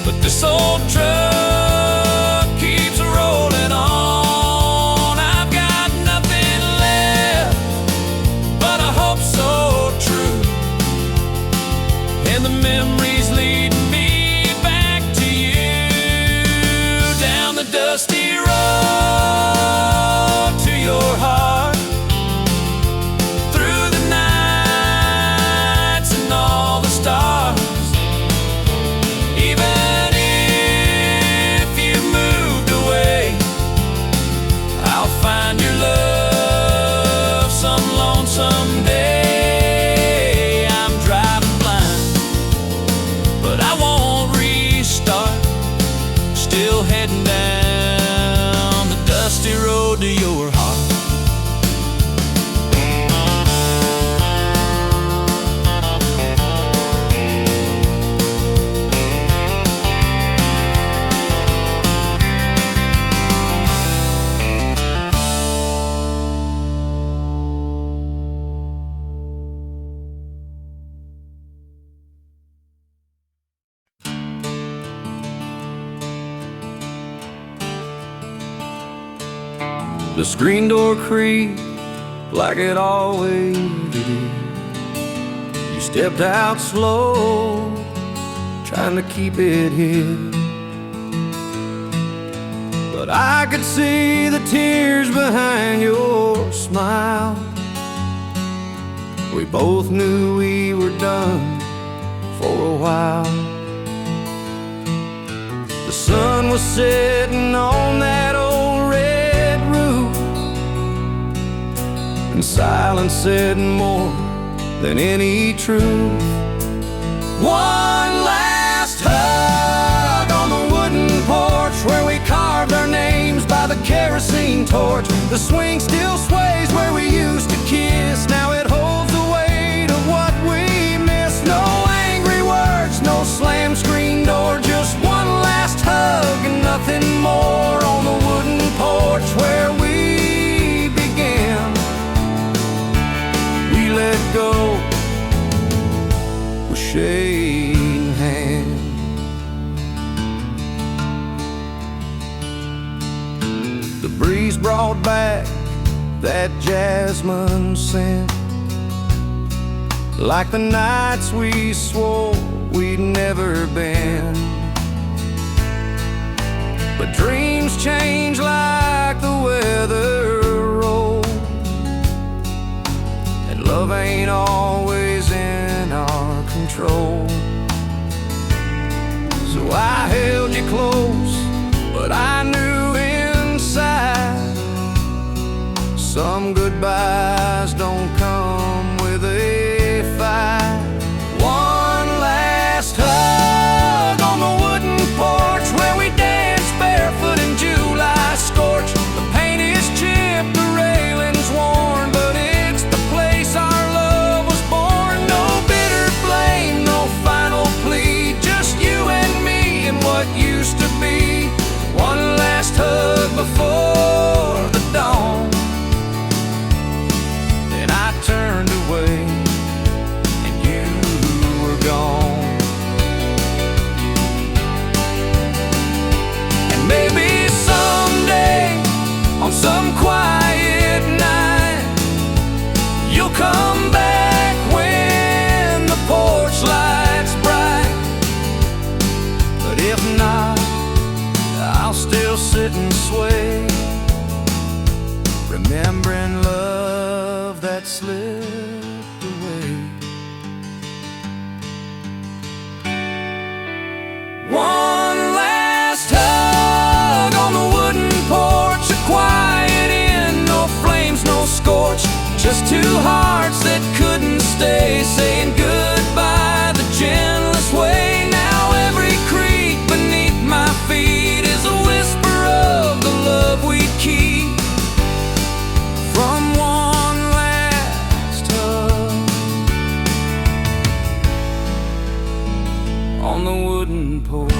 but this old truck keeps rolling on. I've got nothing left but a hope so true, and the memories lead me back to you. Down the dusty road to your heart, through the nights and all the stars. Even if you moved away, I'll find your love some lonesome day. I'm driving blind, but I won't restart. Still heading down the dusty road to your heart. The screen door creaked like it always did. You stepped out slow, trying to keep it hid, but I could see the tears behind your smile. We both knew we were done for a while. The sun was setting on that old red roof, and silence said more than any truth. One last hug on the wooden porch where we carved our names by the kerosene torch. The swing still sways where we used to kiss. Now it holds the weight of what we missed. No angry words, no slam screen door, just one last hug and nothing more on the wooden porch where we began. We let go, we're shaking hands. The breeze brought back that jasmine scent, like the nights we swore we'd never been. But dreams change like the weather rolls, and love ain't always in our control. So I held you close, but I knew inside some goodbyes don't come with a fight. One last hug on the wooden porch where we danced barefoot in July scorch. The paint is chipped, the railing's worn, but it's the place our love was born. No bitter blame, no final plea, just you and me and what used to be. One last hug before the dawn, then I turned away and you were gone. remembering love that slipped away. One last hug on the wooden porch, a quiet inn, no flames, no scorch, just two hearts that couldn't stay, saying goodbye the gentlest way. Now every creek beneath my feet is a whisper of the love we'd keep from one last hug on the wooden porch.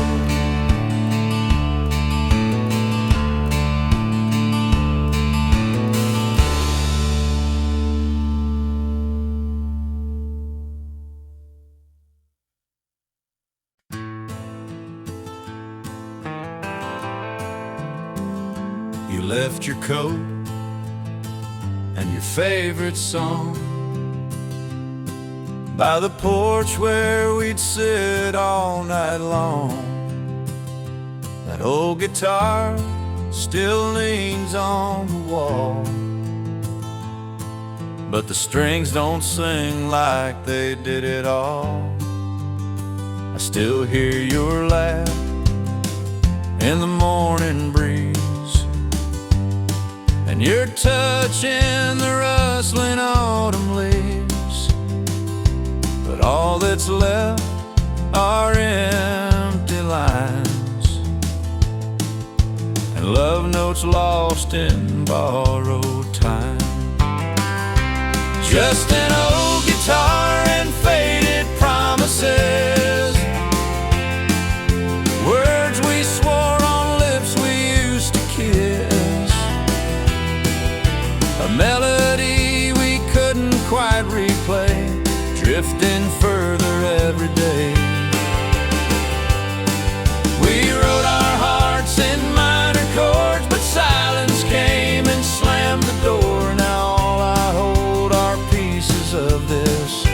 You left your coat and your favorite song by the porch where we'd sit all night long. That old guitar still leans on the wall, but the strings don't sing like they did at all. I still hear your laugh in the morning breeze, and your touch in the rustling autumn leaves. But all that's left are empty lines and love notes lost in borrowed time. Just an old guitar and faded promises, words we swore on lips we used to kiss, a melody we couldn't quite replay, drifting further every day. We wrote our hearts in minor chords, but silence came and slammed the door. Now all I hold are pieces of this,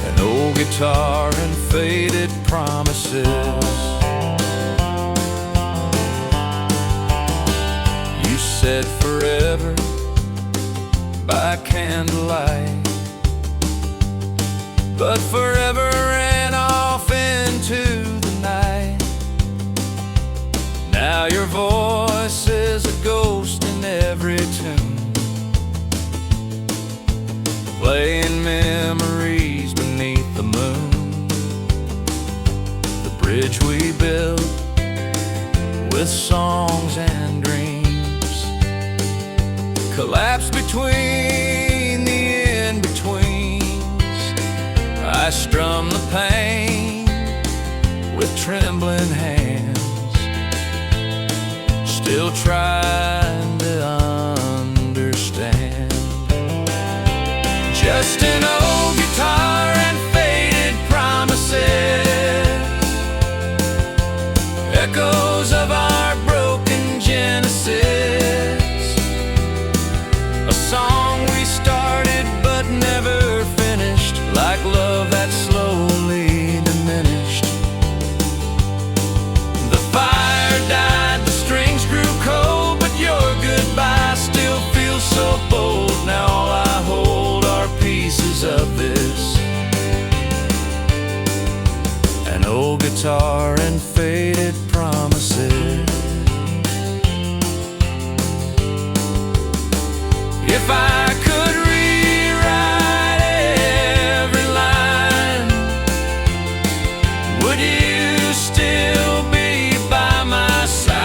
an old guitar and faded promises. You said forever by candlelight, but forever ran off into the night. Now your voice is a ghost in every tune, playing memories beneath the moon. The bridge we built with songs and dreams collapsed between the in-betweens. I strum the pain with trembling hands, still trying to understand. Just an old guitar and faded promises, echoes of our broken genesis, a song we started but never finished, like love that slowly diminished. The fire died, the strings grew cold, but your goodbye still feels so bold. Now all I hold are pieces of this, an old guitar and faded promises. If I could rewrite every line, would you still be by my side?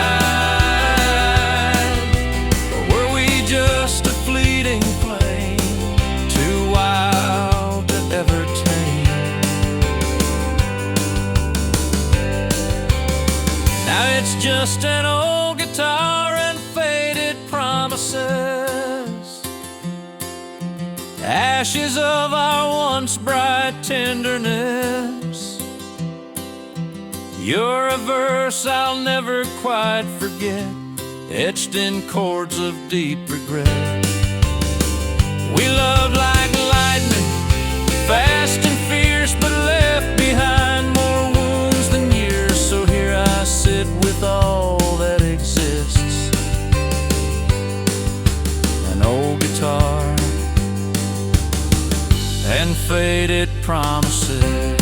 Or were we just a fleeting flame, too wild to ever tame? Now it's just an old guitar and faded promises, ashes of our once bright tenderness. You're a verse I'll never quite forget, etched in chords of deep regret. We loved like lightning, fast and fierce, but left behind more wounds than years. So here I sit with all that exists, faded promises.